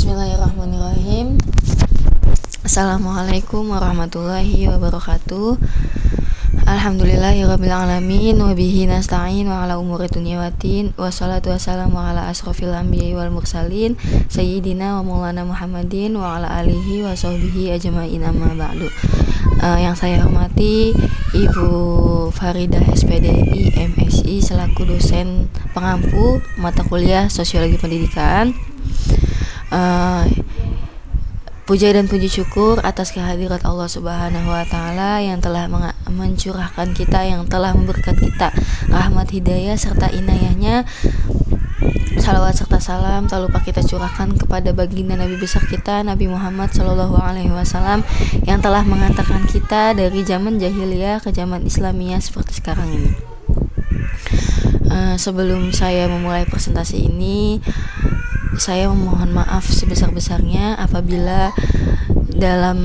Bismillahirrahmanirrahim. Assalamualaikum warahmatullahi wabarakatuh. Alhamdulillahirabbil alamin wa bihi nasta'in wa ala umuri dunya waddin. Wassalatu wassalamu ala asrofil anbiya'i wal mursalin sayyidina wa maulana Muhammadin wa ala alihi wa sahbihi ajma'in, amma ba'du. Yang saya hormati Ibu Faridah SPDI MSI selaku dosen pengampu mata kuliah Sosiologi Pendidikan. Puja dan puji syukur atas kehadirat Allah Subhanahu wa Ta'ala yang telah mencurahkan kita, yang telah memberikan kita rahmat hidayah serta inayahnya. Salawat serta salam tak lupa kita curahkan kepada baginda Nabi besar kita, Nabi Muhammad Sallallahu Alaihi Wasallam, yang telah mengantarkan kita dari zaman jahiliyah ke zaman Islamiyah seperti sekarang ini. Sebelum saya memulai presentasi ini, saya memohon maaf sebesar-besarnya apabila dalam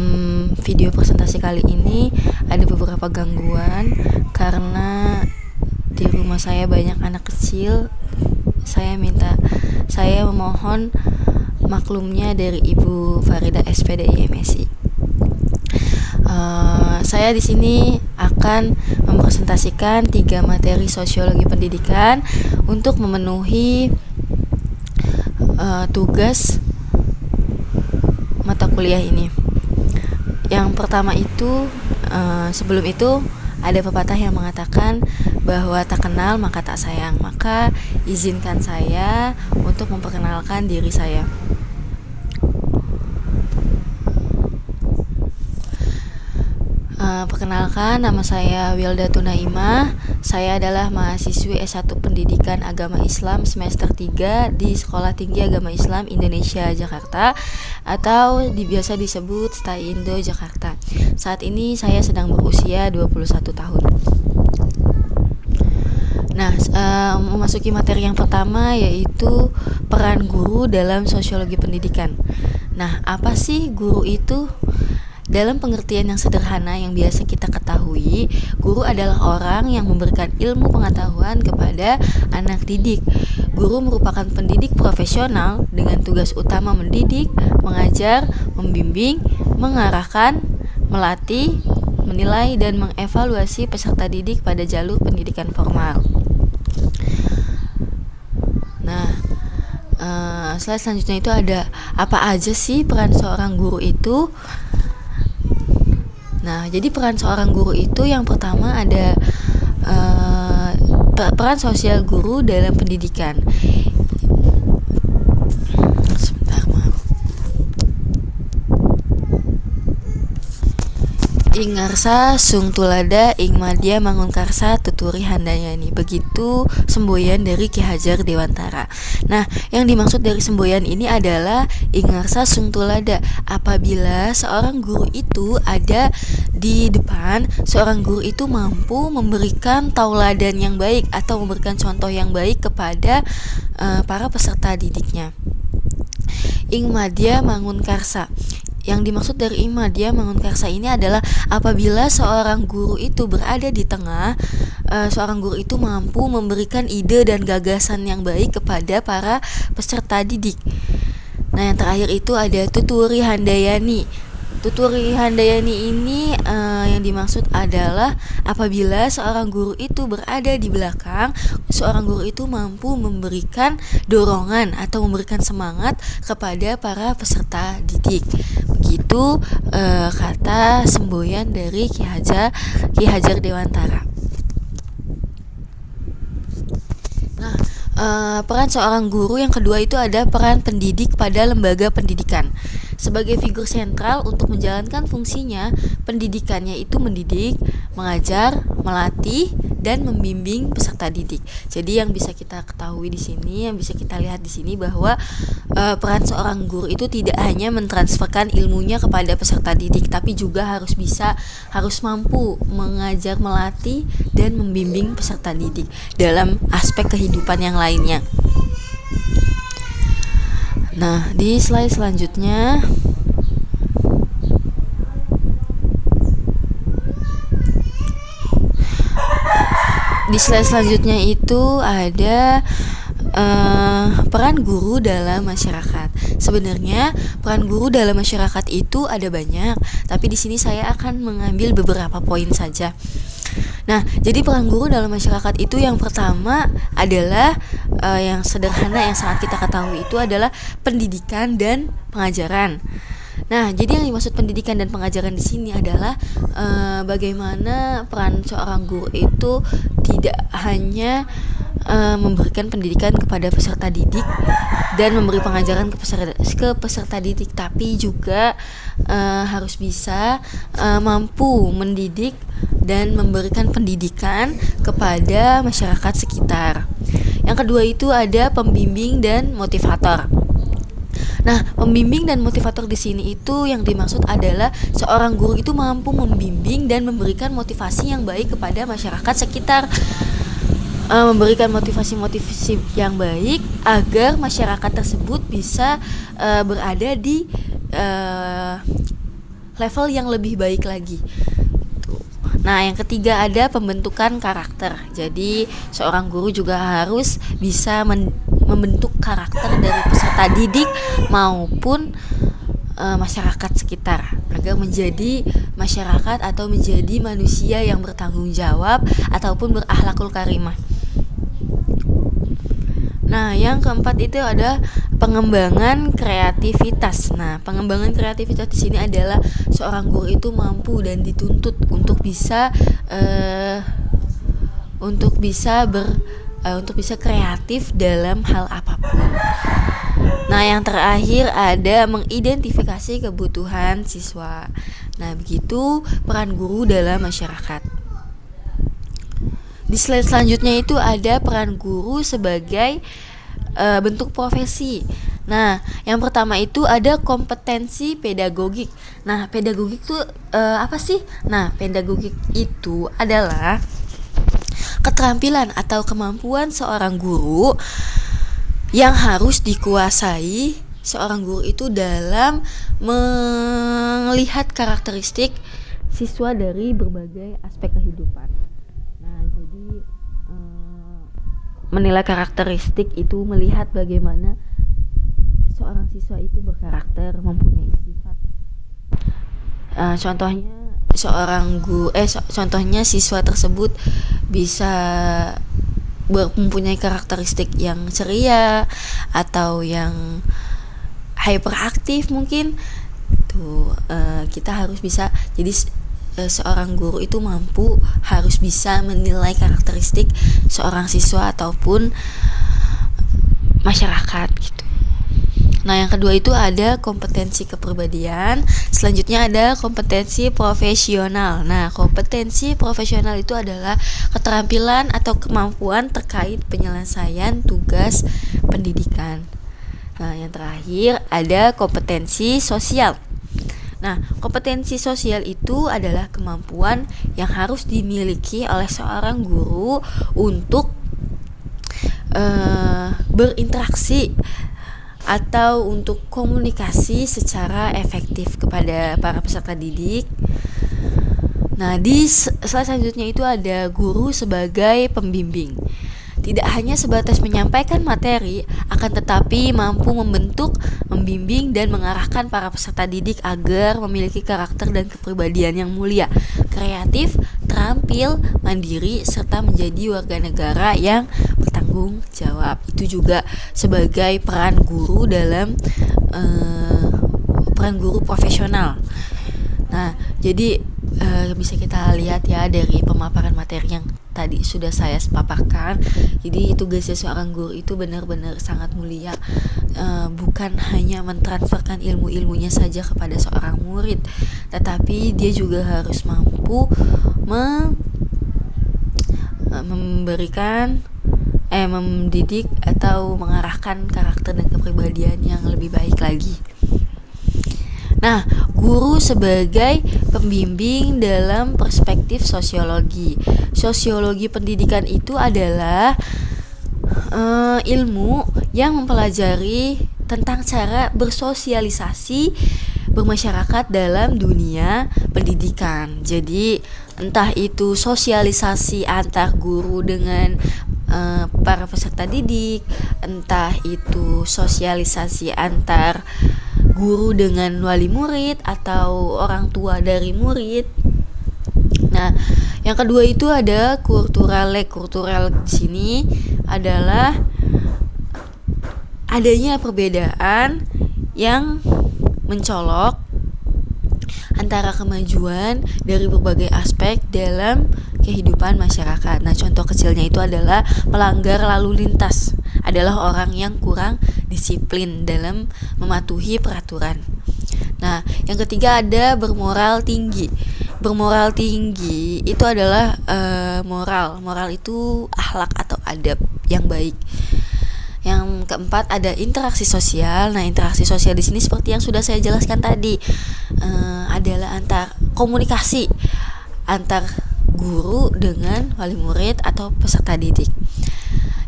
video presentasi kali ini ada beberapa gangguan, karena di rumah saya banyak anak kecil. Saya memohon maklumnya dari Ibu Faridah SPDI MSI. Saya di sini akan mempresentasikan 3 materi sosiologi pendidikan untuk memenuhi tugas mata kuliah ini. Yang pertama itu, sebelum itu ada pepatah yang mengatakan bahwa tak kenal maka tak sayang. Maka izinkan saya untuk memperkenalkan diri saya. Perkenalkan, nama saya Wildatu Naimah. Saya adalah mahasiswi S1 Pendidikan Agama Islam semester 3 di Sekolah Tinggi Agama Islam Indonesia Jakarta, atau biasa disebut STAIindo Jakarta. Saat ini saya sedang berusia 21 tahun. Nah, memasuki materi yang pertama, yaitu peran guru dalam sosiologi pendidikan. Nah, apa sih guru itu? Dalam pengertian yang sederhana yang biasa kita ketahui, guru adalah orang yang memberikan ilmu pengetahuan kepada anak didik. Guru merupakan pendidik profesional dengan tugas utama mendidik, mengajar, membimbing, mengarahkan, melatih, menilai, dan mengevaluasi peserta didik pada jalur pendidikan formal. Nah, slide selanjutnya itu ada apa aja sih peran seorang guru itu. Nah, jadi peran seorang guru itu yang pertama ada peran sosial guru dalam pendidikan. Ing ngarsa sung tulada ing madya mangun karsa tuturi handayani. Begitu semboyan dari Ki Hajar Dewantara. Nah, yang dimaksud dari semboyan ini adalah ing ngarsa sung tulada. Apabila seorang guru itu ada di depan, seorang guru itu mampu memberikan tauladan yang baik atau memberikan contoh yang baik kepada para peserta didiknya. Ing madya mangun karsa. Yang dimaksud dari ing madya mangun karsa ini adalah apabila seorang guru itu berada di tengah, seorang guru itu mampu memberikan ide dan gagasan yang baik kepada para peserta didik. Nah, yang terakhir itu ada tuturi handayani. Tuturi handayani ini yang dimaksud adalah apabila seorang guru itu berada di belakang, seorang guru itu mampu memberikan dorongan atau memberikan semangat kepada para peserta didik. Begitu kata semboyan dari Ki Hajar Dewantara. Nah, peran seorang guru yang kedua itu ada peran pendidik pada lembaga pendidikan. Sebagai figur sentral untuk menjalankan fungsinya, pendidikannya itu mendidik, mengajar, melatih, dan membimbing peserta didik. Jadi yang bisa kita ketahui di sini, yang bisa kita lihat di sini bahwa peran seorang guru itu tidak hanya mentransferkan ilmunya kepada peserta didik, tapi juga harus mampu mengajar, melatih, dan membimbing peserta didik dalam aspek kehidupan yang lainnya. Nah, di slide selanjutnya itu ada peran guru dalam masyarakat. sebenarnya peran guru dalam masyarakat itu ada banyak, tapi di sini saya akan mengambil beberapa poin saja. Nah, jadi peran guru dalam masyarakat itu yang pertama adalah yang sederhana yang sangat kita ketahui itu adalah pendidikan dan pengajaran. Nah, jadi yang dimaksud pendidikan dan pengajaran di sini adalah bagaimana peran seorang guru itu tidak hanya memberikan pendidikan kepada peserta didik dan memberi pengajaran ke peserta didik, tapi juga harus bisa mampu mendidik dan memberikan pendidikan kepada masyarakat sekitar. Yang kedua itu ada pembimbing dan motivator. Nah, pembimbing dan motivator di sini itu yang dimaksud adalah seorang guru itu mampu membimbing dan memberikan motivasi yang baik kepada masyarakat sekitar. Memberikan motivasi yang baik agar masyarakat tersebut bisa berada di level yang lebih baik lagi. Nah, yang ketiga ada pembentukan karakter. Jadi, seorang guru juga harus bisa membentuk karakter dari peserta didik maupun masyarakat sekitar agar menjadi masyarakat atau menjadi manusia yang bertanggung jawab ataupun berakhlakul karimah. Nah, yang keempat itu ada pengembangan kreativitas. Nah, pengembangan kreativitas di sini adalah seorang guru itu mampu dan dituntut untuk bisa kreatif dalam hal apapun. Nah, yang terakhir ada mengidentifikasi kebutuhan siswa. Nah, begitu peran guru dalam masyarakat. Di slide selanjutnya itu ada peran guru sebagai bentuk profesi. Nah, yang pertama itu ada kompetensi pedagogik. Nah, pedagogik itu apa sih? Nah, pedagogik itu adalah keterampilan atau kemampuan seorang guru yang harus dikuasai seorang guru itu dalam melihat karakteristik siswa dari berbagai aspek kehidupan. Nah, jadi menilai karakteristik itu melihat bagaimana seorang siswa itu berkarakter, mempunyai sifat. Contohnya siswa tersebut bisa mempunyai karakteristik yang ceria atau yang hyperaktif mungkin. Kita harus bisa, jadi seorang guru itu harus bisa menilai karakteristik seorang siswa ataupun masyarakat gitu. Nah, yang kedua itu ada kompetensi kepribadian. Selanjutnya ada kompetensi profesional. Nah, kompetensi profesional itu adalah keterampilan atau kemampuan terkait penyelesaian tugas pendidikan. Nah, yang terakhir ada kompetensi sosial. Nah, kompetensi sosial itu adalah kemampuan yang harus dimiliki oleh seorang guru untuk berinteraksi atau untuk komunikasi secara efektif kepada para peserta didik. Nah, di slide selanjutnya itu ada guru sebagai pembimbing. Tidak hanya sebatas menyampaikan materi, akan tetapi mampu membentuk, membimbing, dan mengarahkan para peserta didik agar memiliki karakter dan kepribadian yang mulia, kreatif, terampil, mandiri, serta menjadi warga negara yang bertanggung jawab. Itu juga sebagai peran guru dalam peran guru profesional. Nah, jadi bisa kita lihat ya dari pemaparan materi yang tadi sudah saya paparkan. Jadi tugasnya seorang guru itu benar-benar sangat mulia, bukan hanya mentransferkan ilmu-ilmunya saja kepada seorang murid, tetapi dia juga harus mampu mendidik atau mengarahkan karakter dan kepribadian yang lebih baik lagi. Nah, guru sebagai pembimbing dalam perspektif sosiologi. Sosiologi pendidikan itu adalah ilmu yang mempelajari tentang cara bersosialisasi bermasyarakat dalam dunia pendidikan. Jadi, entah itu sosialisasi antar guru dengan para peserta didik, entah itu sosialisasi antar guru dengan wali murid atau orang tua dari murid. Nah, yang kedua itu ada kultural lag. Kultural di sini adalah adanya perbedaan yang mencolok antara kemajuan dari berbagai aspek dalam kehidupan masyarakat. Nah, contoh kecilnya itu adalah pelanggar lalu lintas adalah orang yang kurang disiplin dalam mematuhi peraturan. Nah, yang ketiga ada bermoral tinggi. Bermoral tinggi itu adalah moral. Moral itu akhlak atau adab yang baik. Yang keempat ada interaksi sosial. Nah, interaksi sosial di sini seperti yang sudah saya jelaskan tadi, adalah komunikasi antar guru dengan wali murid atau peserta didik.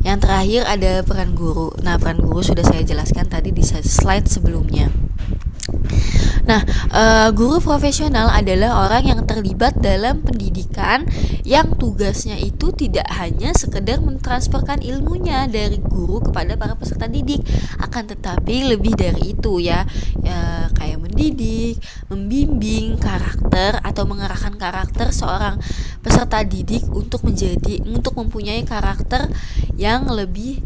Yang terakhir ada peran guru. Nah, peran guru sudah saya jelaskan tadi di slide sebelumnya. Nah, guru profesional adalah orang yang terlibat dalam pendidikan yang tugasnya itu tidak hanya sekedar mentransferkan ilmunya dari guru kepada para peserta didik, akan tetapi lebih dari itu ya kayak mendidik, membimbing karakter atau mengarahkan karakter seorang peserta didik untuk mempunyai karakter yang lebih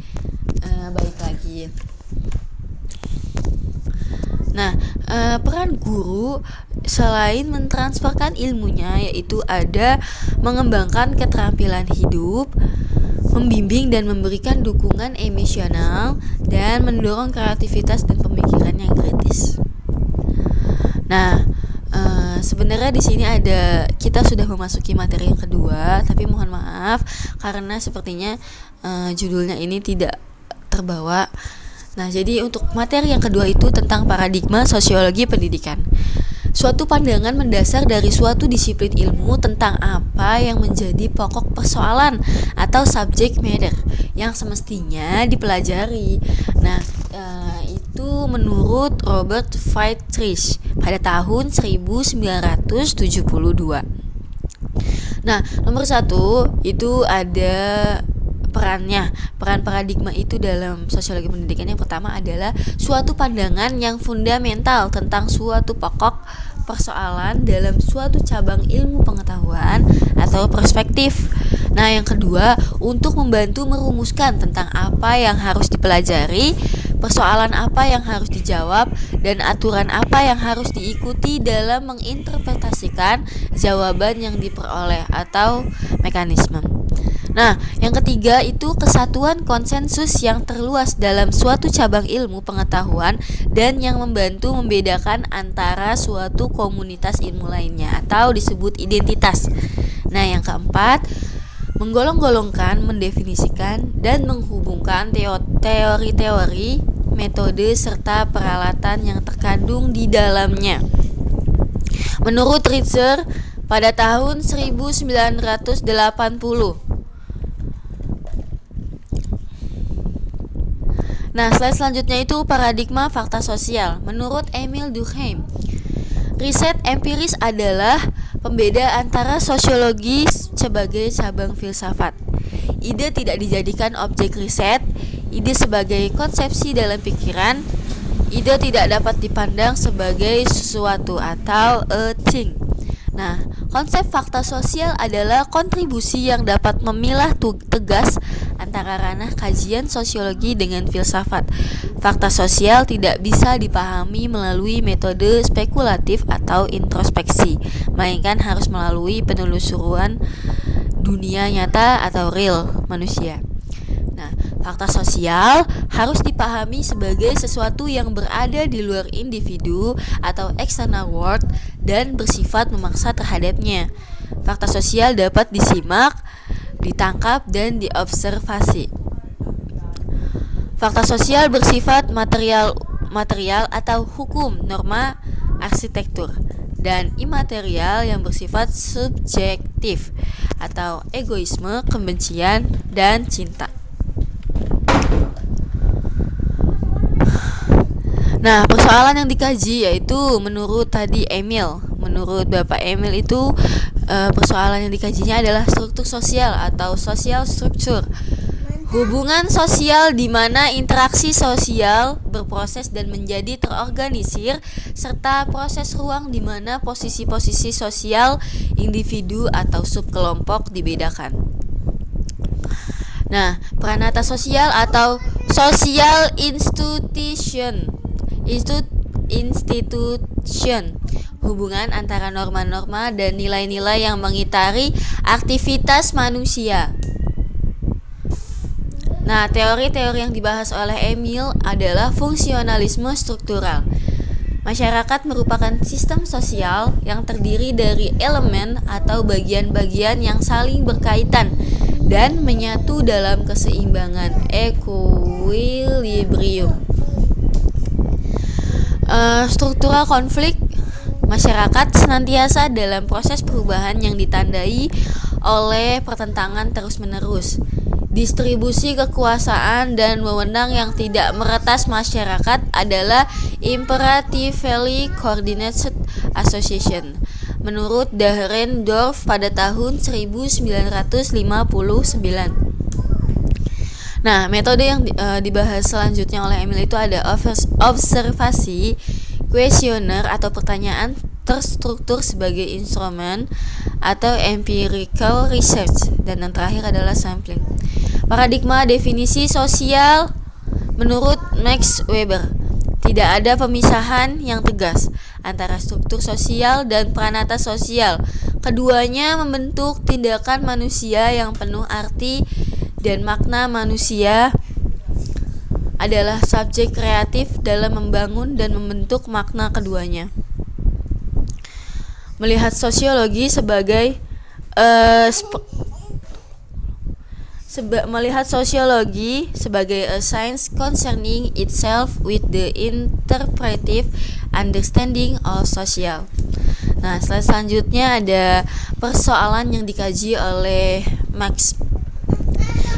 baik lagi. Nah, peran guru selain mentransferkan ilmunya yaitu ada mengembangkan keterampilan hidup, membimbing dan memberikan dukungan emosional, dan mendorong kreativitas dan pemikiran yang kritis. Nah, sebenarnya di sini kita sudah memasuki materi yang kedua, tapi mohon maaf karena sepertinya judulnya ini tidak terbawa. Nah, jadi untuk materi yang kedua itu tentang paradigma sosiologi pendidikan. Suatu pandangan mendasar dari suatu disiplin ilmu tentang apa yang menjadi pokok persoalan atau subject matter yang semestinya dipelajari. Nah, itu menurut Robert Friedrich pada tahun 1972. Nah, nomor 1 itu ada peran paradigma itu dalam sosiologi pendidikan. Yang pertama adalah suatu pandangan yang fundamental tentang suatu pokok persoalan dalam suatu cabang ilmu pengetahuan atau perspektif. Nah, yang kedua, untuk membantu merumuskan tentang apa yang harus dipelajari, persoalan apa yang harus dijawab, dan aturan apa yang harus diikuti dalam menginterpretasikan jawaban yang diperoleh atau mekanisme. Nah, yang ketiga itu kesatuan konsensus yang terluas dalam suatu cabang ilmu pengetahuan dan yang membantu membedakan antara suatu komunitas ilmu lainnya atau disebut identitas. Nah, yang keempat, menggolong-golongkan, mendefinisikan, dan menghubungkan teori-teori, metode, serta peralatan yang terkandung di dalamnya. Menurut Ritzer pada tahun 1980. Nah, slide selanjutnya itu paradigma fakta sosial. Menurut Emil Durkheim, riset empiris adalah pembeda antara sosiologi sebagai cabang filsafat. Ide tidak dijadikan objek riset, ide sebagai konsepsi dalam pikiran, ide tidak dapat dipandang sebagai sesuatu atau a thing. Nah, konsep fakta sosial adalah kontribusi yang dapat memilah tegas antara ranah kajian sosiologi dengan filsafat. Fakta sosial tidak bisa dipahami melalui metode spekulatif atau introspeksi, melainkan harus melalui penelusuran dunia nyata atau real manusia. Nah, fakta sosial harus dipahami sebagai sesuatu yang berada di luar individu atau external world dan bersifat memaksa terhadapnya. Fakta sosial dapat disimak, ditangkap, dan diobservasi. Fakta sosial bersifat material atau hukum, norma, arsitektur, dan imaterial yang bersifat subjektif atau egoisme, kebencian, dan cinta. Nah, persoalan yang dikaji yaitu menurut Bapak Emil itu persoalan yang dikajinya adalah struktur sosial atau social structure. Hubungan sosial di mana interaksi sosial berproses dan menjadi terorganisir, serta proses ruang di mana posisi-posisi sosial individu atau subkelompok dibedakan. Nah, pranata sosial atau social institution. Hubungan antara norma-norma dan nilai-nilai yang mengitari aktivitas manusia. Nah, teori-teori yang dibahas oleh Emil adalah fungsionalisme struktural. Masyarakat merupakan sistem sosial yang terdiri dari elemen atau bagian-bagian yang saling berkaitan dan menyatu dalam keseimbangan equilibrium. Struktural konflik. Masyarakat senantiasa dalam proses perubahan yang ditandai oleh pertentangan terus-menerus. Distribusi kekuasaan dan wewenang yang tidak meretas masyarakat adalah imperatively coordinated association. Menurut Dahrendorf pada tahun 1959. Nah, metode yang dibahas selanjutnya oleh Emil itu ada observasi, kuesioner atau pertanyaan terstruktur sebagai instrumen atau empirical research, dan yang terakhir adalah sampling. Paradigma definisi sosial menurut Max Weber, tidak ada pemisahan yang tegas antara struktur sosial dan pranata sosial. Keduanya membentuk tindakan manusia yang penuh arti dan makna. Manusia adalah subjek kreatif dalam membangun dan membentuk makna keduanya. Melihat sosiologi sebagai a science concerning itself with the interpretive understanding of social. Nah, selanjutnya ada persoalan yang dikaji oleh Max.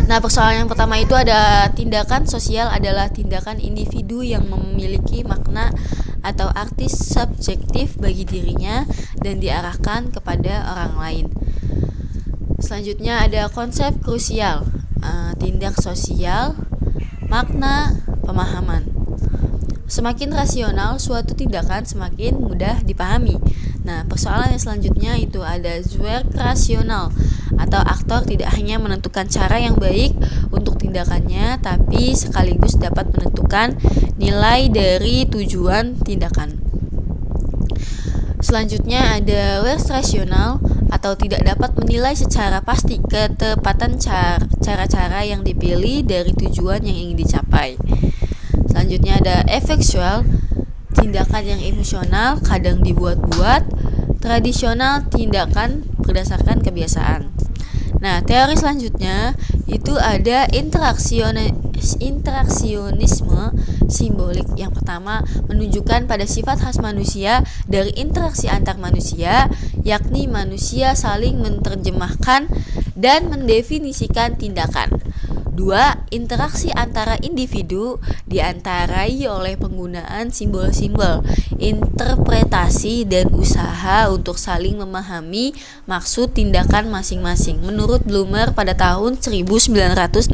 Nah, persoalan yang pertama itu ada tindakan sosial adalah tindakan individu yang memiliki makna atau arti subjektif bagi dirinya dan diarahkan kepada orang lain. Selanjutnya ada konsep krusial, tindak sosial, makna, pemahaman. Semakin rasional suatu tindakan, semakin mudah dipahami. Nah, persoalan yang selanjutnya itu ada zwerg rasional, atau aktor tidak hanya menentukan cara yang baik untuk tindakannya, tapi sekaligus dapat menentukan nilai dari tujuan tindakan. Selanjutnya ada Wers rasional, atau tidak dapat menilai secara pasti ketepatan cara-cara yang dipilih dari tujuan yang ingin dicapai. Selanjutnya ada efektual, tindakan yang emosional, kadang dibuat-buat. Tradisional, tindakan berdasarkan kebiasaan. Nah, teori selanjutnya itu ada interaksionisme simbolik. Yang pertama, menunjukkan pada sifat khas manusia dari interaksi antar manusia, yakni manusia saling menerjemahkan dan mendefinisikan tindakan. 2. Interaksi antara individu diantarai oleh penggunaan simbol-simbol, interpretasi, dan usaha untuk saling memahami maksud tindakan masing-masing, menurut Blumer pada tahun 1962.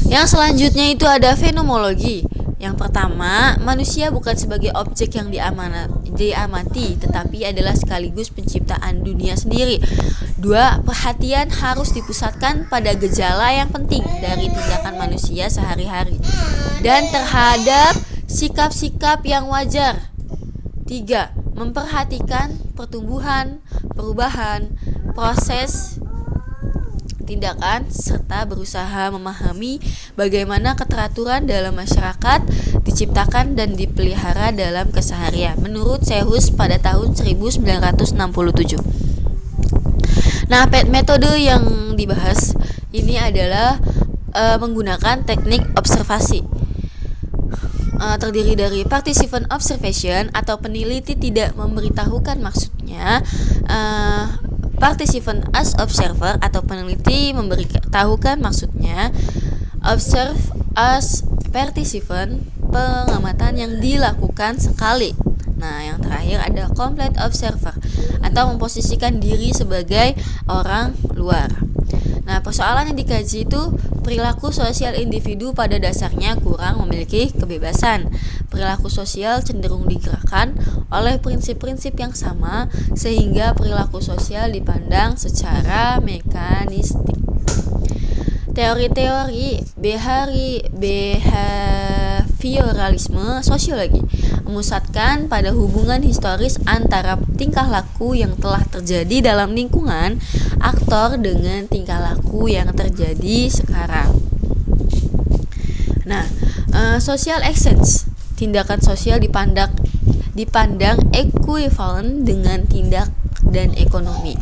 Yang selanjutnya itu ada fenomenologi. Yang pertama, manusia bukan sebagai objek yang diamati, tetapi adalah sekaligus penciptaan dunia sendiri. 2. Perhatian harus dipusatkan pada gejala yang penting dari tindakan manusia sehari-hari dan terhadap sikap-sikap yang wajar. 3. Memperhatikan pertumbuhan, perubahan, proses tindakan, serta berusaha memahami bagaimana keteraturan dalam masyarakat diciptakan dan dipelihara dalam keseharian, menurut Seuss pada tahun 1967. Nah, metode yang dibahas ini adalah menggunakan teknik observasi. Terdiri dari participant observation, atau peneliti tidak memberitahukan maksudnya, participant as observer, atau peneliti memberitahukan maksudnya, observe as participant, pengamatan yang dilakukan sekali. Nah, yang terakhir ada complete observer, atau memposisikan diri sebagai orang luar. Nah, persoalan yang dikaji itu perilaku sosial individu pada dasarnya kurang memiliki kebebasan. Perilaku sosial cenderung digerakkan oleh prinsip-prinsip yang sama sehingga perilaku sosial dipandang secara mekanistik. Teori-teori behavioralisme sosiologi memusatkan pada hubungan historis antara tingkah laku yang telah terjadi dalam lingkungan aktor dengan tingkah laku yang terjadi sekarang. Nah, social actions, tindakan sosial dipandang ekuivalen dengan tindak dan ekonomi.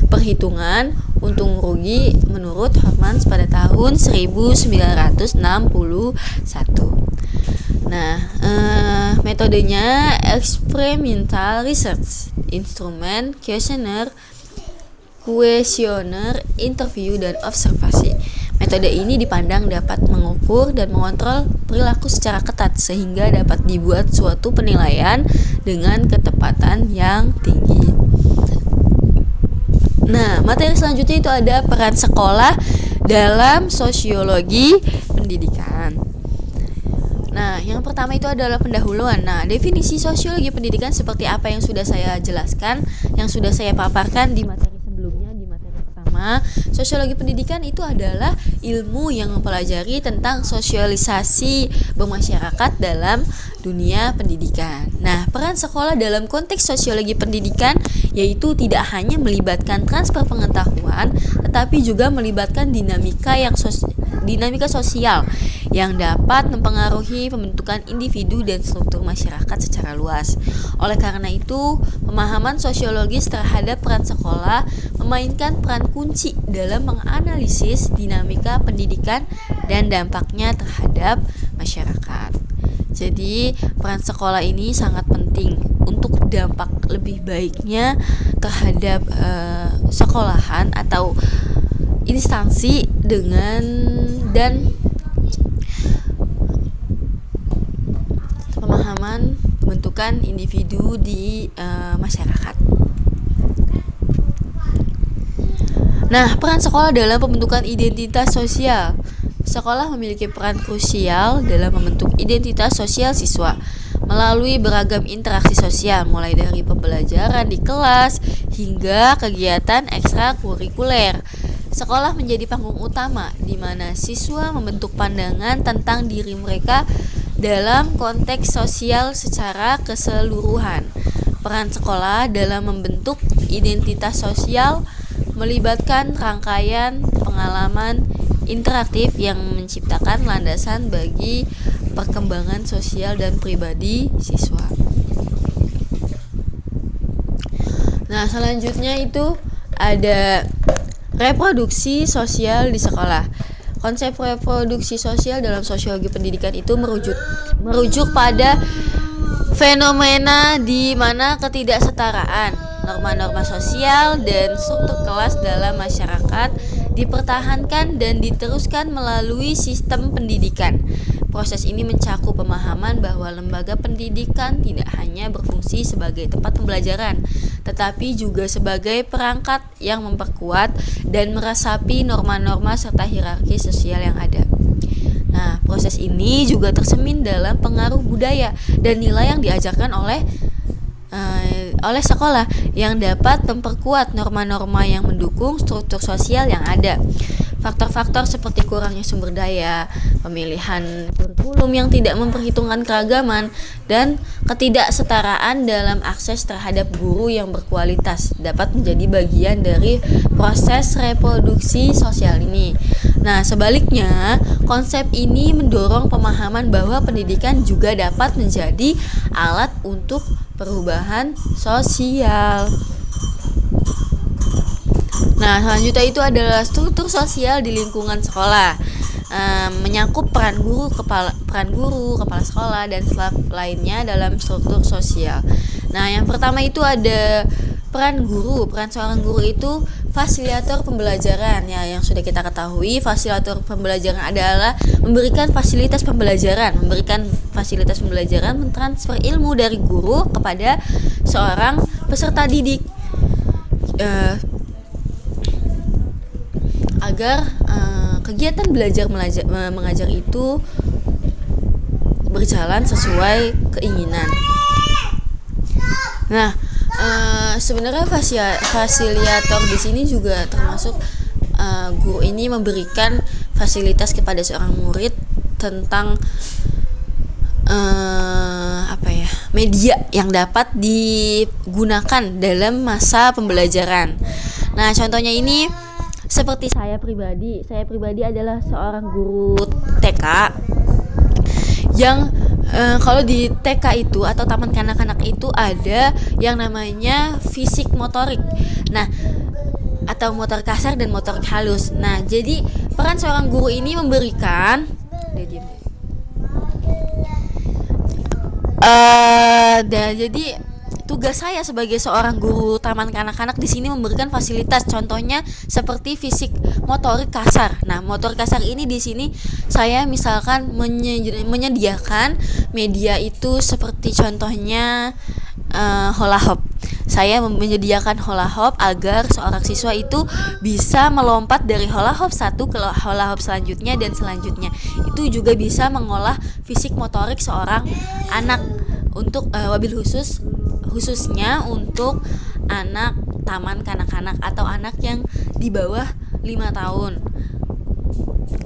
Perhitungan untung rugi menurut Hofmans pada tahun 1961. Nah, metodenya experimental research, instrumen, questionnaire, interview, dan observasi. Metode ini dipandang dapat mengukur dan mengontrol perilaku secara ketat sehingga dapat dibuat suatu penilaian dengan ketepatan yang tinggi. Nah, materi selanjutnya itu ada peran sekolah dalam sosiologi pendidikan. Nah, yang pertama itu adalah pendahuluan. Nah, definisi sosiologi pendidikan seperti apa yang sudah saya jelaskan, yang sudah saya paparkan di materi sebelumnya, di materi pertama. Sosiologi pendidikan itu adalah ilmu yang mempelajari tentang sosialisasi bermasyarakat dalam dunia pendidikan. Nah, peran sekolah dalam konteks sosiologi pendidikan yaitu tidak hanya melibatkan transfer pengetahuan, tetapi juga melibatkan dinamika sosial yang dapat mempengaruhi pembentukan individu dan struktur masyarakat secara luas. Oleh karena itu, pemahaman sosiologis terhadap peran sekolah memainkan peran kunci dalam menganalisis dinamika pendidikan dan dampaknya terhadap masyarakat. Jadi, peran sekolah ini sangat penting untuk dampak lebih baiknya terhadap sekolahan atau instansi dan pemahaman pembentukan individu di masyarakat. Nah, peran sekolah dalam pembentukan identitas sosial. Sekolah memiliki peran krusial dalam membentuk identitas sosial siswa melalui beragam interaksi sosial, mulai dari pembelajaran di kelas hingga kegiatan ekstrakurikuler. Sekolah menjadi panggung utama di mana siswa membentuk pandangan tentang diri mereka dalam konteks sosial secara keseluruhan. Peran sekolah dalam membentuk identitas sosial melibatkan rangkaian pengalaman interaktif yang menciptakan landasan bagi perkembangan sosial dan pribadi siswa. Nah, selanjutnya itu ada reproduksi sosial di sekolah. Konsep reproduksi sosial dalam sosiologi pendidikan itu merujuk pada fenomena di mana ketidaksetaraan norma-norma sosial dan struktur kelas dalam masyarakat dipertahankan dan diteruskan melalui sistem pendidikan. Proses ini mencakup pemahaman bahwa lembaga pendidikan tidak hanya berfungsi sebagai tempat pembelajaran, tetapi juga sebagai perangkat yang memperkuat dan meresapi norma-norma serta hierarki sosial yang ada. Nah, proses ini juga tercermin dalam pengaruh budaya dan nilai yang diajarkan oleh sekolah yang dapat memperkuat norma-norma yang mendukung struktur sosial yang ada. Faktor-faktor seperti kurangnya sumber daya, pemilihan kurikulum yang tidak memperhitungkan keragaman, dan ketidaksetaraan dalam akses terhadap guru yang berkualitas dapat menjadi bagian dari proses reproduksi sosial ini. Nah, sebaliknya, konsep ini mendorong pemahaman bahwa pendidikan juga dapat menjadi alat untuk perubahan sosial. Nah, selanjutnya itu adalah struktur sosial di lingkungan sekolah, menyangkut peran guru, kepala sekolah, dan lainnya dalam struktur sosial. Nah, yang pertama itu ada peran guru. Peran seorang guru itu fasilitator pembelajaran. Ya, yang sudah kita ketahui, fasilitator pembelajaran adalah memberikan fasilitas pembelajaran, mentransfer ilmu dari guru kepada seorang peserta didik. agar kegiatan mengajar itu berjalan sesuai keinginan. Nah, sebenarnya fasilitator di sini juga termasuk guru ini memberikan fasilitas kepada seorang murid tentang media yang dapat digunakan dalam masa pembelajaran. Nah, contohnya ini seperti saya pribadi adalah seorang guru TK yang kalau di TK itu atau taman kanak-kanak itu ada yang namanya fisik motorik. Nah, atau motor kasar dan motor halus. Nah, jadi peran seorang guru ini memberikan jadi tugas saya sebagai seorang guru taman kanak-kanak di sini memberikan fasilitas, contohnya seperti fisik motorik kasar. Nah, motor kasar ini di sini saya misalkan menyediakan media itu seperti contohnya hula hoop. Saya menyediakan hula hoop agar seorang siswa itu bisa melompat dari hula hoop satu ke hula hoop selanjutnya dan selanjutnya. Itu juga bisa mengolah fisik motorik seorang anak untuk wabil khususnya untuk anak taman kanak-kanak atau anak yang di bawah 5 tahun.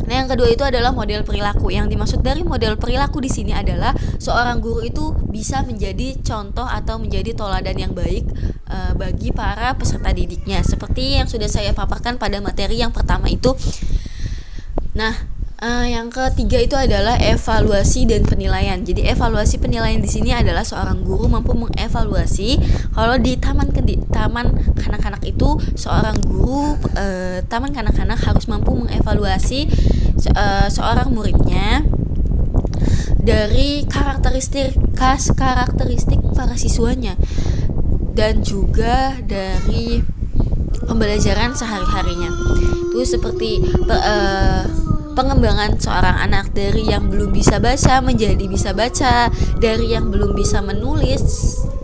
Nah, yang kedua itu adalah model perilaku. Yang dimaksud dari model perilaku di sini adalah seorang guru itu bisa menjadi contoh atau menjadi teladan yang baik bagi para peserta didiknya. Seperti yang sudah saya paparkan pada materi yang pertama itu. Nah, yang ketiga itu adalah evaluasi dan penilaian. Jadi evaluasi penilaian di sini adalah seorang guru mampu mengevaluasi. Kalau di taman kanak-kanak itu seorang guru taman kanak-kanak harus mampu mengevaluasi seorang muridnya dari karakteristik para siswanya dan juga dari pembelajaran sehari-harinya. Itu seperti pengembangan seorang anak dari yang belum bisa baca menjadi bisa baca, dari yang belum bisa menulis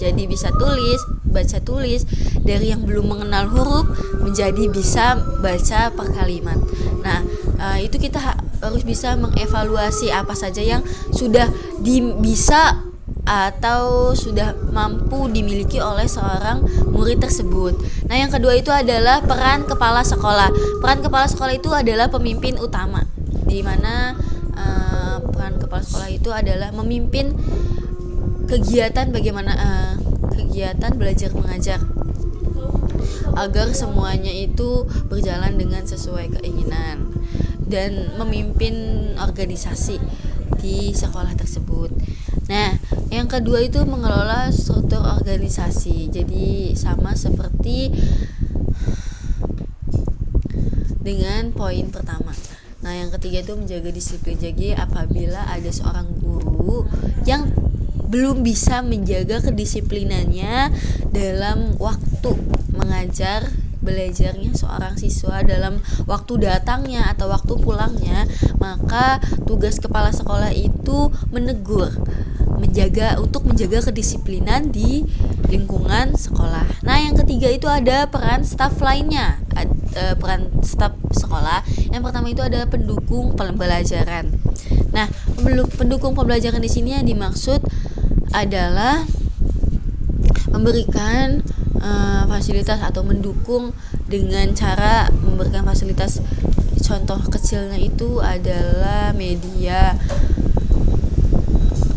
jadi bisa baca tulis, dari yang belum mengenal huruf menjadi bisa baca per kalimat. Nah, itu kita harus bisa mengevaluasi apa saja yang sudah bisa atau sudah mampu dimiliki oleh seorang murid tersebut. Nah, yang kedua itu adalah peran kepala sekolah. Peran kepala sekolah itu adalah pemimpin utama, di mana peran kepala sekolah itu adalah memimpin kegiatan kegiatan belajar mengajar agar semuanya itu berjalan dengan sesuai keinginan dan memimpin organisasi di sekolah tersebut. Nah, yang kedua itu mengelola struktur organisasi. Jadi sama seperti dengan poin pertama. Nah, yang ketiga itu menjaga disiplin. Jadi apabila ada seorang guru yang belum bisa menjaga kedisiplinannya dalam waktu mengajar belajarnya seorang siswa, dalam waktu datangnya atau waktu pulangnya, maka tugas kepala sekolah itu menegur, untuk menjaga kedisiplinan di lingkungan sekolah. Nah, yang ketiga itu ada peran staf lainnya. Peran staf sekolah yang pertama itu adalah pendukung pembelajaran. Nah, pendukung pembelajaran di sini yang dimaksud adalah memberikan fasilitas atau mendukung dengan cara memberikan fasilitas. Contoh kecilnya itu adalah media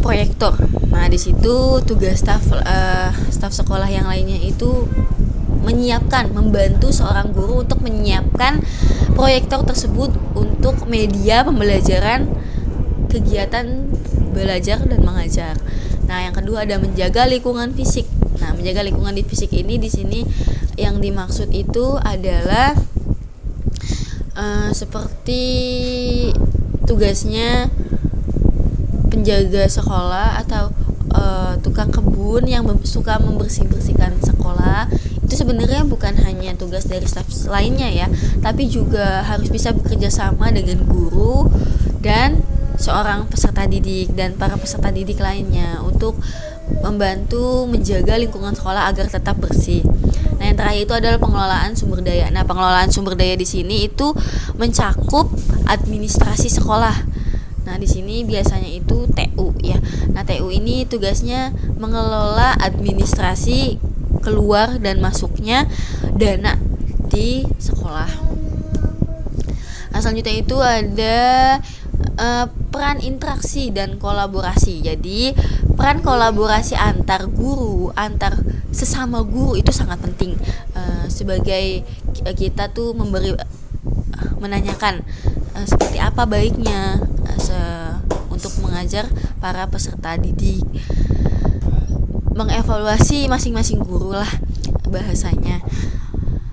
proyektor. Nah, di situ tugas staf sekolah yang lainnya itu membantu seorang guru untuk menyiapkan proyektor tersebut untuk media pembelajaran kegiatan belajar dan mengajar. Nah, yang kedua ada menjaga lingkungan fisik. Nah, menjaga lingkungan di fisik ini di sini yang dimaksud itu adalah seperti tugasnya penjaga sekolah atau tukang kebun yang suka membersihkan sekolah. Itu sebenarnya bukan hanya tugas dari staf lainnya ya, tapi juga harus bisa bekerja sama dengan guru dan seorang peserta didik dan para peserta didik lainnya untuk membantu menjaga lingkungan sekolah agar tetap bersih. Nah, yang terakhir itu adalah pengelolaan sumber daya. Nah, pengelolaan sumber daya di sini itu mencakup administrasi sekolah. Nah, di sini biasanya itu TU ya. Nah, TU ini tugasnya mengelola administrasi keluar dan masuknya dana di sekolah. Nah, selanjutnya itu ada peran interaksi dan kolaborasi. Jadi, peran kolaborasi antar guru, antar sesama guru itu sangat penting. Sebagai kita tuh menanyakan seperti apa baiknya untuk mengajar para peserta didik, mengevaluasi masing-masing guru lah bahasanya.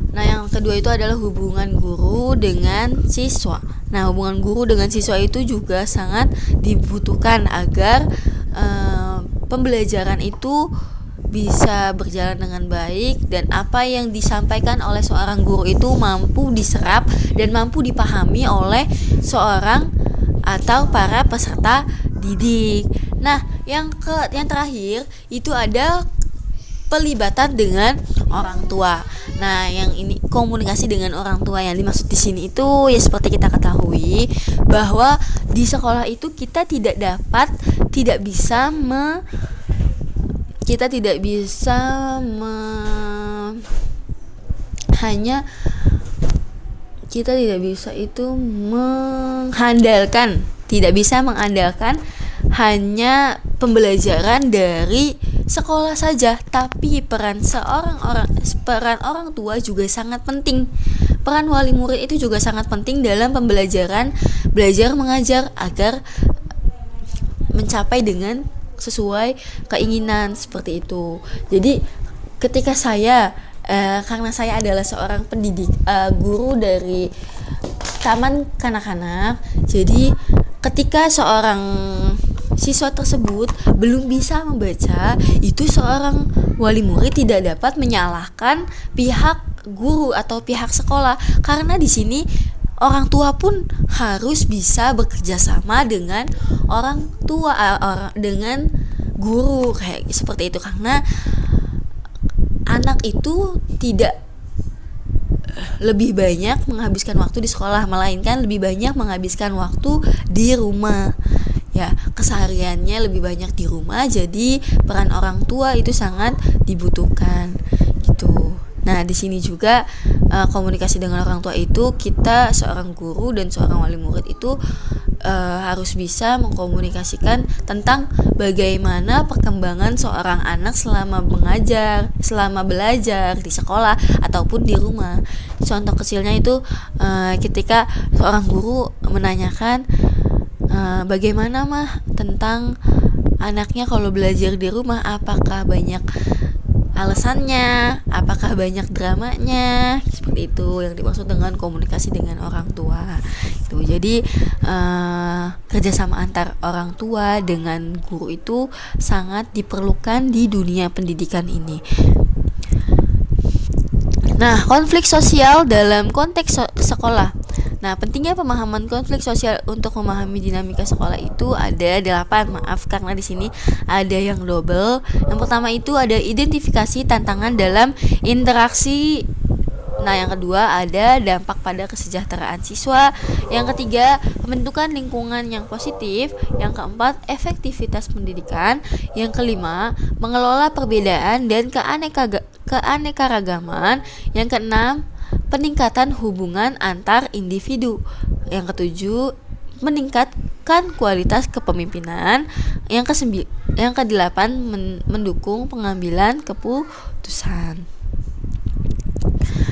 Nah, yang kedua itu adalah hubungan guru dengan siswa. Nah, hubungan guru dengan siswa itu juga sangat dibutuhkan agar pembelajaran itu bisa berjalan dengan baik dan apa yang disampaikan oleh seorang guru itu mampu diserap dan mampu dipahami oleh seorang atau para peserta didik. Nah, yang terakhir itu ada pelibatan dengan orang tua. Nah, yang ini komunikasi dengan orang tua yang dimaksud di sini itu ya seperti kita ketahui bahwa di sekolah itu kita tidak bisa mengandalkan hanya pembelajaran dari sekolah saja, tapi peran orang tua juga sangat penting. Peran wali murid itu juga sangat penting dalam pembelajaran belajar mengajar agar mencapai dengan sesuai keinginan seperti itu. Jadi ketika karena saya adalah seorang pendidik, guru dari taman kanak-kanak, jadi ketika seorang siswa tersebut belum bisa membaca, itu seorang wali murid tidak dapat menyalahkan pihak guru atau pihak sekolah, karena di sini orang tua pun harus bisa bekerja sama dengan orang tua, dengan guru kayak seperti itu, karena anak itu tidak lebih banyak menghabiskan waktu di sekolah, melainkan lebih banyak menghabiskan waktu di rumah. Ya, kesehariannya lebih banyak di rumah, jadi peran orang tua itu sangat dibutuhkan gitu. Nah, di sini juga komunikasi dengan orang tua itu kita seorang guru dan seorang wali murid itu harus bisa mengkomunikasikan tentang bagaimana perkembangan seorang anak selama belajar di sekolah ataupun di rumah. Contoh kecilnya itu ketika seorang guru menanyakan bagaimana mah tentang anaknya kalau belajar di rumah, apakah banyak alasannya, apakah banyak dramanya, seperti itu yang dimaksud dengan komunikasi dengan orang tua. Itu jadi kerjasama antar orang tua dengan guru itu sangat diperlukan di dunia pendidikan ini. Nah, konflik sosial dalam konteks sekolah. Nah, pentingnya pemahaman konflik sosial untuk memahami dinamika sekolah itu ada 8. Karena di sini ada yang double. Yang pertama itu ada identifikasi tantangan dalam interaksi. Nah, yang kedua ada dampak pada kesejahteraan siswa. Yang ketiga, pembentukan lingkungan yang positif. Yang keempat, efektivitas pendidikan. Yang kelima, mengelola perbedaan dan keanekaragaman. Yang keenam, peningkatan hubungan antar individu. Yang ketujuh, meningkatkan kualitas kepemimpinan. Yang kedelapan, mendukung pengambilan keputusan.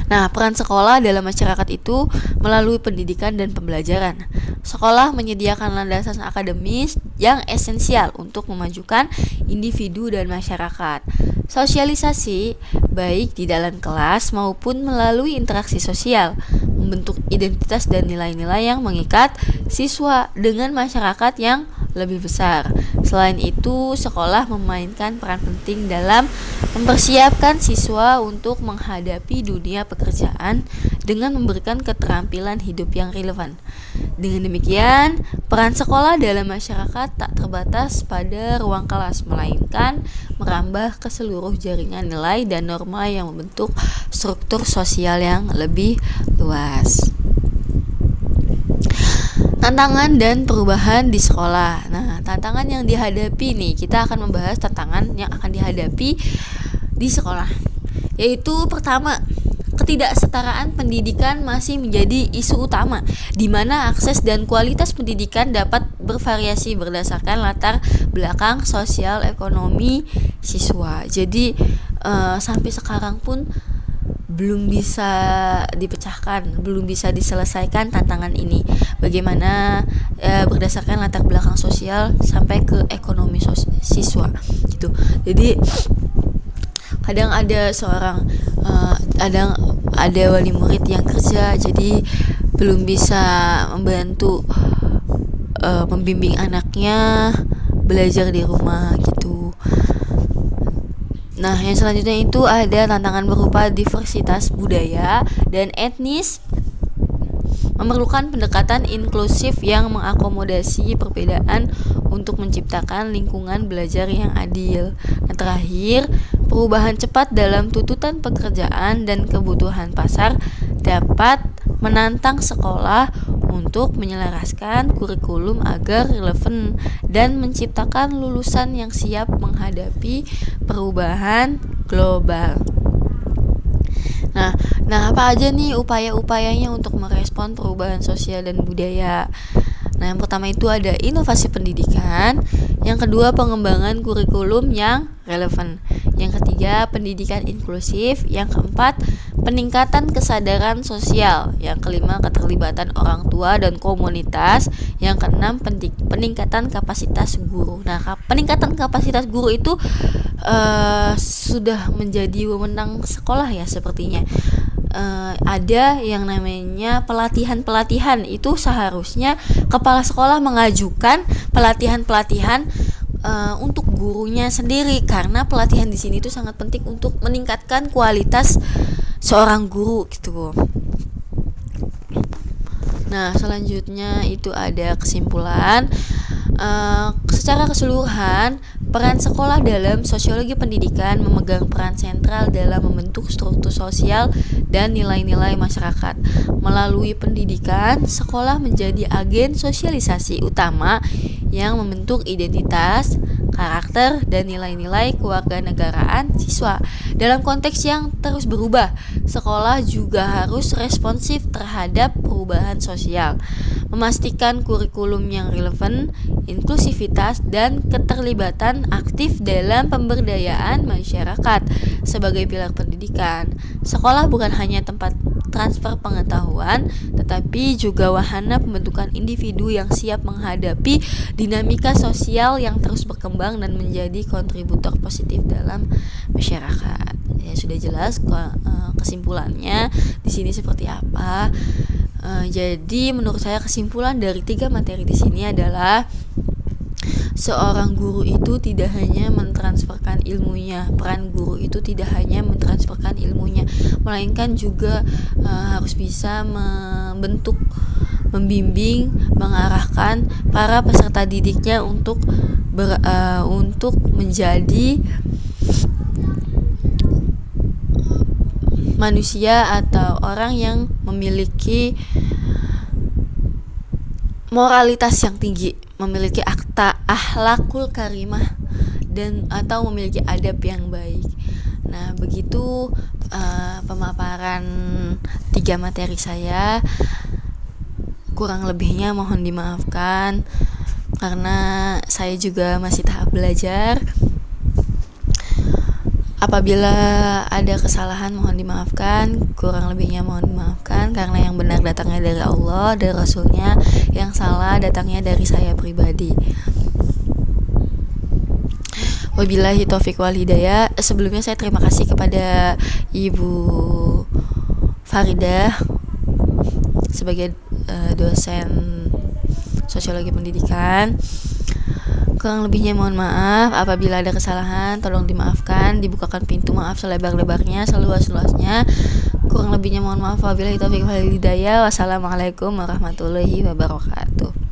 Nah, peran sekolah dalam masyarakat itu melalui pendidikan dan pembelajaran. Sekolah menyediakan landasan akademis yang esensial untuk memajukan individu dan masyarakat. Sosialisasi baik di dalam kelas maupun melalui interaksi sosial membentuk identitas dan nilai-nilai yang mengikat siswa dengan masyarakat yang lebih besar. Selain itu, sekolah memainkan peran penting dalam mempersiapkan siswa untuk menghadapi dunia pekerjaan dengan memberikan keterampilan hidup yang relevan. Dengan demikian, peran sekolah dalam masyarakat tak terbatas pada ruang kelas, melainkan merambah ke seluruh jaringan nilai dan norma yang membentuk struktur sosial yang lebih luas. Tantangan dan perubahan di sekolah. Nah, tantangan yang dihadapi nih, kita akan membahas tantangan yang akan dihadapi di sekolah. Yaitu pertama, ketidaksetaraan pendidikan masih menjadi isu utama, di mana akses dan kualitas pendidikan dapat bervariasi berdasarkan latar belakang sosial ekonomi siswa. Jadi sampai sekarang pun belum bisa dipecahkan, belum bisa diselesaikan tantangan ini. Bagaimana berdasarkan latar belakang sosial sampai ke ekonomi siswa gitu. Jadi kadang ada ada wali murid yang kerja, jadi belum bisa membantu membimbing anaknya belajar di rumah gitu. Nah, yang selanjutnya itu ada tantangan berupa diversitas budaya dan etnis, memerlukan pendekatan inklusif yang mengakomodasi perbedaan untuk menciptakan lingkungan belajar yang adil. Nah, terakhir, perubahan cepat dalam tuntutan pekerjaan dan kebutuhan pasar dapat menantang sekolah untuk menyelaraskan kurikulum agar relevan dan menciptakan lulusan yang siap menghadapi perubahan global. Nah, apa aja nih upaya-upayanya untuk merespon perubahan sosial dan budaya? Nah, yang pertama itu ada inovasi pendidikan, yang kedua pengembangan kurikulum yang relevan, yang ketiga pendidikan inklusif, yang keempat peningkatan kesadaran sosial, yang kelima keterlibatan orang tua dan komunitas, yang keenam peningkatan kapasitas guru. Nah, peningkatan kapasitas guru itu sudah menjadi wewenang sekolah ya sepertinya. Ada yang namanya pelatihan itu seharusnya kepala sekolah mengajukan pelatihan untuk gurunya sendiri, karena pelatihan di sini itu sangat penting untuk meningkatkan kualitas seorang guru gitu. Nah, selanjutnya itu ada kesimpulan. Secara keseluruhan, peran sekolah dalam sosiologi pendidikan memegang peran sentral dalam membentuk struktur sosial dan nilai-nilai masyarakat. Melalui pendidikan, sekolah menjadi agen sosialisasi utama yang membentuk identitas, karakter, dan nilai-nilai kewarganegaraan siswa. Dalam konteks yang terus berubah, sekolah juga harus responsif terhadap perubahan sosial, memastikan kurikulum yang relevan, inklusivitas, dan keterlibatan aktif dalam pemberdayaan masyarakat. Sebagai pilar pendidikan, sekolah bukan hanya tempat transfer pengetahuan, tetapi juga wahana pembentukan individu yang siap menghadapi dinamika sosial yang terus berkembang dan menjadi kontributor positif dalam masyarakat. Ya, sudah jelas kesimpulannya di sini seperti apa. Jadi menurut saya kesimpulan dari 3 materi di sini adalah seorang guru itu tidak hanya mentransferkan ilmunya. Peran guru itu tidak hanya mentransferkan ilmunya, melainkan juga harus bisa membentuk, membimbing, mengarahkan para peserta didiknya untuk menjadi manusia atau orang yang memiliki moralitas yang tinggi, memiliki akta akhlakul karimah, dan atau memiliki adab yang baik. Nah, begitu pemaparan 3 materi saya. Kurang lebihnya mohon dimaafkan karena saya juga masih tahap belajar. Apabila ada kesalahan mohon dimaafkan, kurang lebihnya mohon dimaafkan, karena yang benar datangnya dari Allah dan Rasulnya, yang salah datangnya dari saya pribadi. Wabillahi taufiq wal hidayah. Sebelumnya saya terima kasih kepada Ibu Faridah sebagai dosen sosiologi pendidikan. Kurang lebihnya mohon maaf. Apabila ada kesalahan tolong dimaafkan, dibukakan pintu maaf selebar-lebarnya, seluas-luasnya. Kurang lebihnya mohon maaf. Wabillahi taufiq wal hidayah. Wassalamualaikum warahmatullahi wabarakatuh.